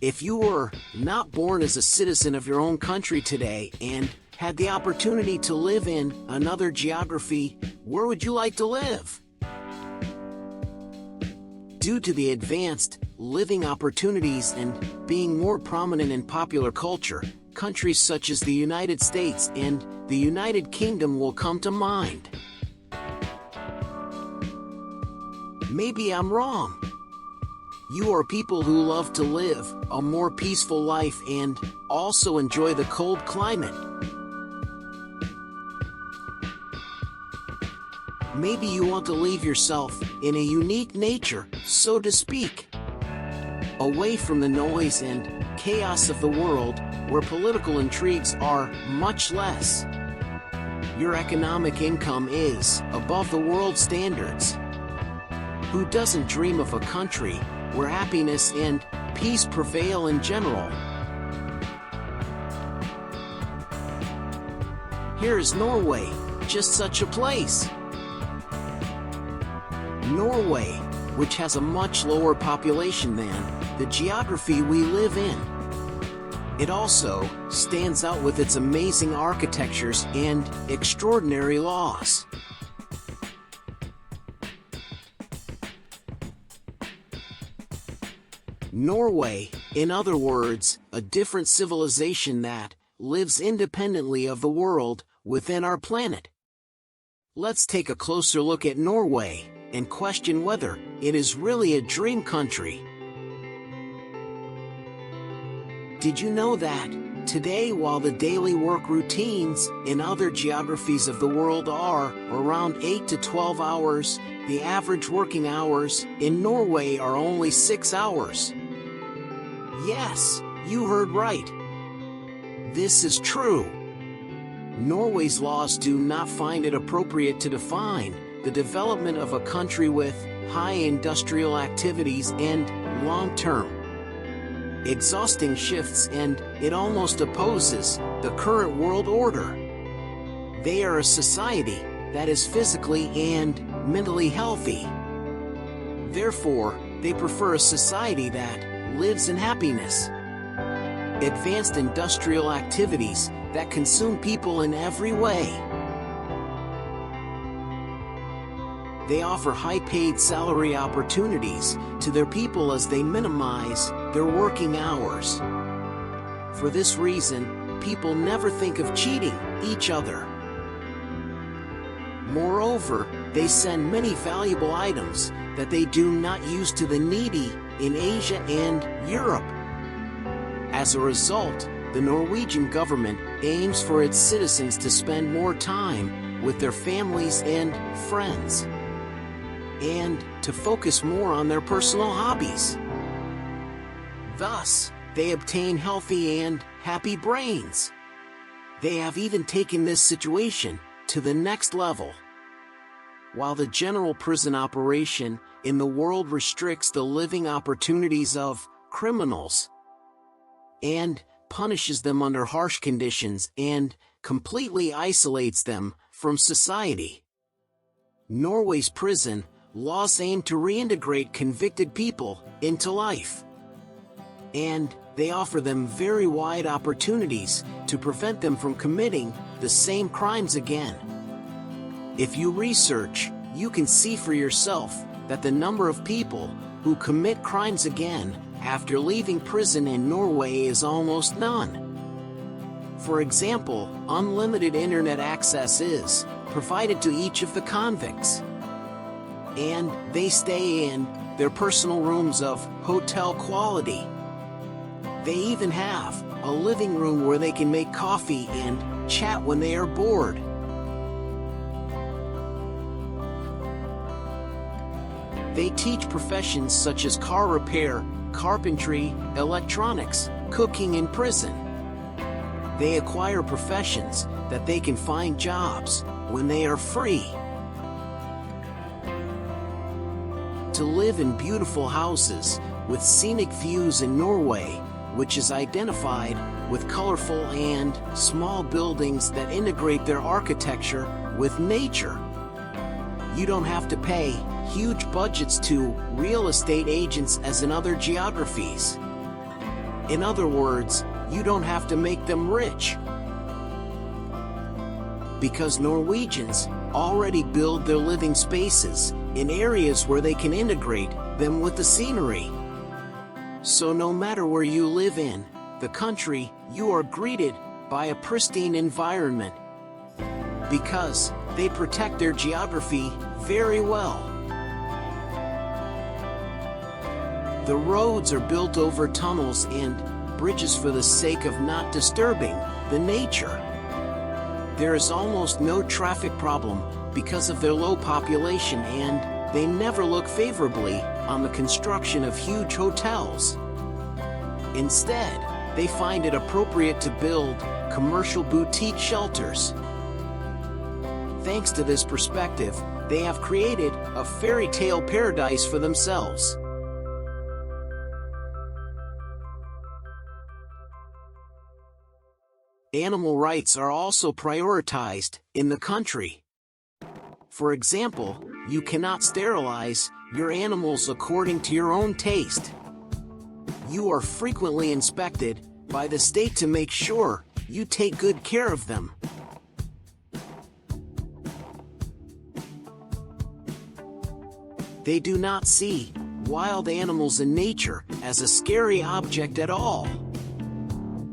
If you were not born as a citizen of your own country today and had the opportunity to live in another geography, where would you like to live? Due to the advanced living opportunities and being more prominent in popular culture, countries such as the United States and the United Kingdom will come to mind. Maybe I'm wrong. You are people who love to live a more peaceful life and also enjoy the cold climate. Maybe you want to leave yourself in a unique nature, so to speak, away from the noise and chaos of the world, where political intrigues are much less. Your economic income is above the world standards. Who doesn't dream of a country where happiness and peace prevail in general? Here is Norway, just such a place. Norway, which has a much lower population than the geography we live in. It also stands out with its amazing architectures and extraordinary laws. Norway, in other words, a different civilization that lives independently of the world within our planet. Let's take a closer look at Norway and question whether it is really a dream country. Did you know that today, while the daily work routines in other geographies of the world are around 8 to 12 hours, the average working hours in Norway are only 6 hours? Yes, you heard right. This is true. Norway's laws do not find it appropriate to define the development of a country with high industrial activities and long-term exhausting shifts, and it almost opposes the current world order. They are a society that is physically and mentally healthy. Therefore, they prefer a society that lives in happiness. Advanced industrial activities that consume people in every way. They offer high-paid salary opportunities to their people as they minimize their working hours. For this reason, people never think of cheating each other. Moreover, they send many valuable items that they do not use to the needy in Asia and Europe. As a result, the Norwegian government aims for its citizens to spend more time with their families and friends, and to focus more on their personal hobbies. Thus, they obtain healthy and happy brains. They have even taken this situation to the next level. While the general prison operation in the world restricts the living opportunities of criminals and punishes them under harsh conditions and completely isolates them from society, Norway's prison laws aim to reintegrate convicted people into life. And they offer them very wide opportunities to prevent them from committing the same crimes again. If you research, you can see for yourself that the number of people who commit crimes again after leaving prison in Norway is almost none. For example, unlimited internet access is provided to each of the convicts, and they stay in their personal rooms of hotel quality. They even have a living room where they can make coffee and chat when they are bored. They teach professions such as car repair, carpentry, electronics, cooking in prison. They acquire professions that they can find jobs when they are free. To live in beautiful houses with scenic views in Norway, which is identified with colorful and small buildings that integrate their architecture with nature. You don't have to pay huge budgets to real estate agents as in other geographies. In other words, you don't have to make them rich. Because Norwegians already build their living spaces in areas where they can integrate them with the scenery. So no matter where you live in the country, you are greeted by a pristine environment because they protect their geography very well. The roads are built over tunnels and bridges for the sake of not disturbing the nature. There is almost no traffic problem because of their low population, and they never look favorably on the construction of huge hotels. Instead, they find it appropriate to build commercial boutique shelters. Thanks to this perspective, they have created a fairy tale paradise for themselves. Animal rights are also prioritized in the country. For example, you cannot sterilize your animals according to your own taste. You are frequently inspected by the state to make sure you take good care of them. They do not see wild animals in nature as a scary object at all.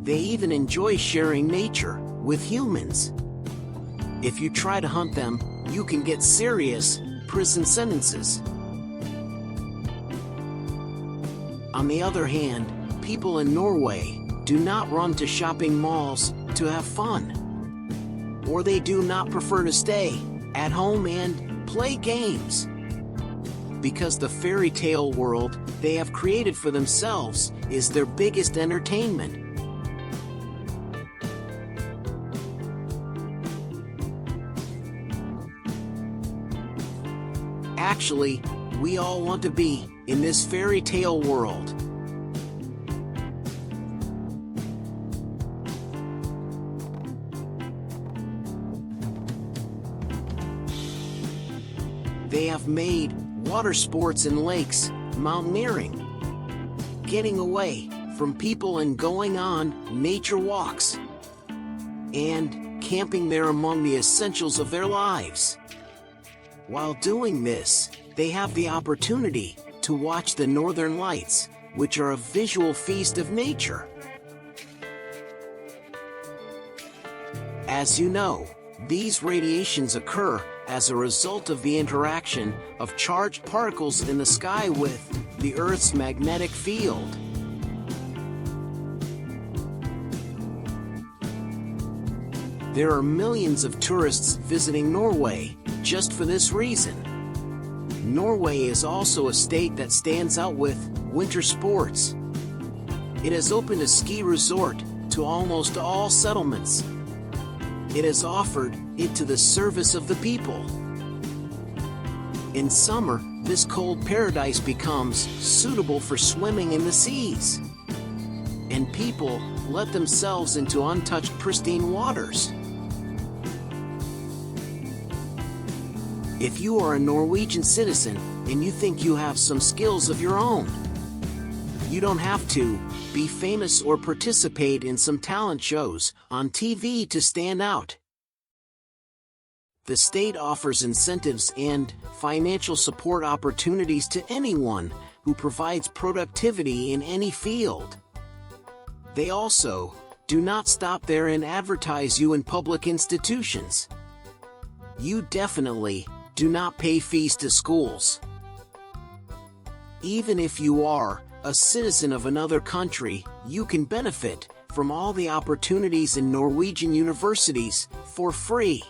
They even enjoy sharing nature with humans. If you try to hunt them, you can get serious prison sentences. On the other hand, people in Norway do not run to shopping malls to have fun. Or they do not prefer to stay at home and play games. Because the fairy tale world they have created for themselves is their biggest entertainment. Actually, we all want to be in this fairy tale world. They have made water sports in lakes, mountaineering, getting away from people and going on nature walks, and camping there among the essentials of their lives. While doing this, they have the opportunity to watch the northern lights, which are a visual feast of nature. As you know, these radiations occur as a result of the interaction of charged particles in the sky with the Earth's magnetic field. There are millions of tourists visiting Norway just for this reason. Norway is also a state that stands out with winter sports. It has opened a ski resort to almost all settlements. It has offered it to the service of the people. In summer, this cold paradise becomes suitable for swimming in the seas. And people let themselves into untouched pristine waters. If you are a Norwegian citizen and you think you have some skills of your own, you don't have to be famous or participate in some talent shows on TV to stand out. The state offers incentives and financial support opportunities to anyone who provides productivity in any field. They also do not stop there and advertise you in public institutions. You definitely do not pay fees to schools. Even if you are a citizen of another country, you can benefit from all the opportunities in Norwegian universities for free.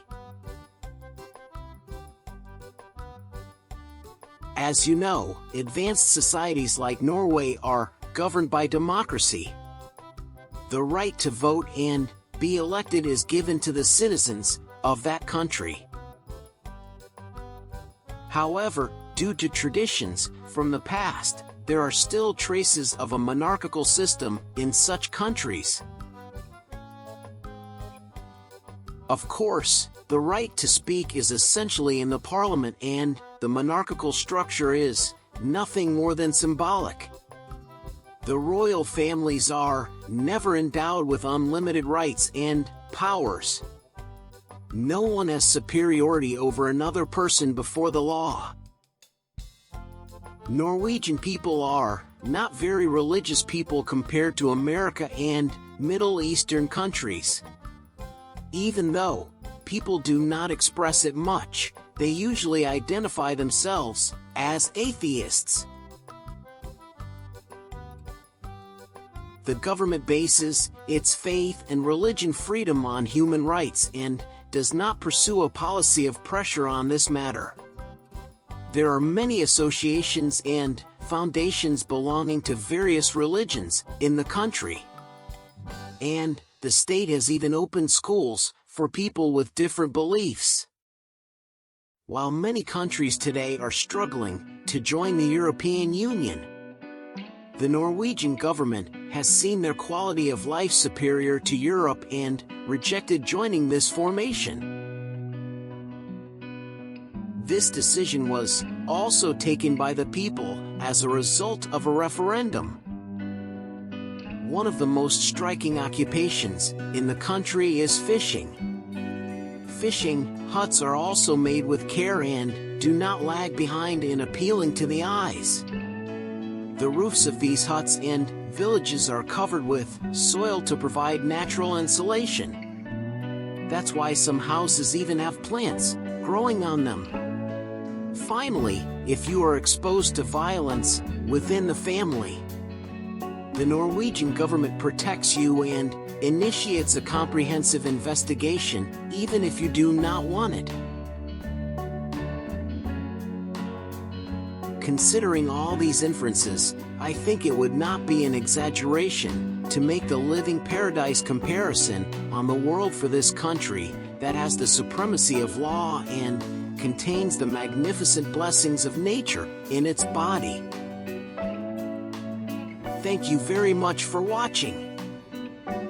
As you know, advanced societies like Norway are governed by democracy. The right to vote and be elected is given to the citizens of that country. However, due to traditions from the past, there are still traces of a monarchical system in such countries. Of course, the right to speak is essentially in the parliament, and the monarchical structure is nothing more than symbolic. The royal families are never endowed with unlimited rights and powers. No one has superiority over another person before the law. Norwegian people are not very religious people compared to America and Middle Eastern countries. Even though people do not express it much, they usually identify themselves as atheists. The government bases its faith and religion freedom on human rights and does not pursue a policy of pressure on this matter. There are many associations and foundations belonging to various religions in the country. And the state has even opened schools for people with different beliefs. While many countries today are struggling to join the European Union, the Norwegian government has seen their quality of life superior to Europe and rejected joining this formation. This decision was also taken by the people as a result of a referendum. One of the most striking occupations in the country is fishing. Fishing huts are also made with care and do not lag behind in appealing to the eyes. The roofs of these huts and villages are covered with soil to provide natural insulation. That's why some houses even have plants growing on them. Finally, if you are exposed to violence within the family, the Norwegian government protects you and initiates a comprehensive investigation, even if you do not want it. Considering all these inferences, I think it would not be an exaggeration to make the living paradise comparison on the world for this country that has the supremacy of law and contains the magnificent blessings of nature in its body. Thank you very much for watching.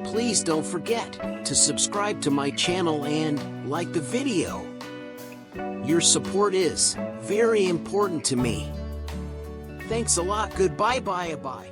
Please don't forget to subscribe to my channel and like the video. Your support is very important to me. Thanks a lot. Goodbye. Bye.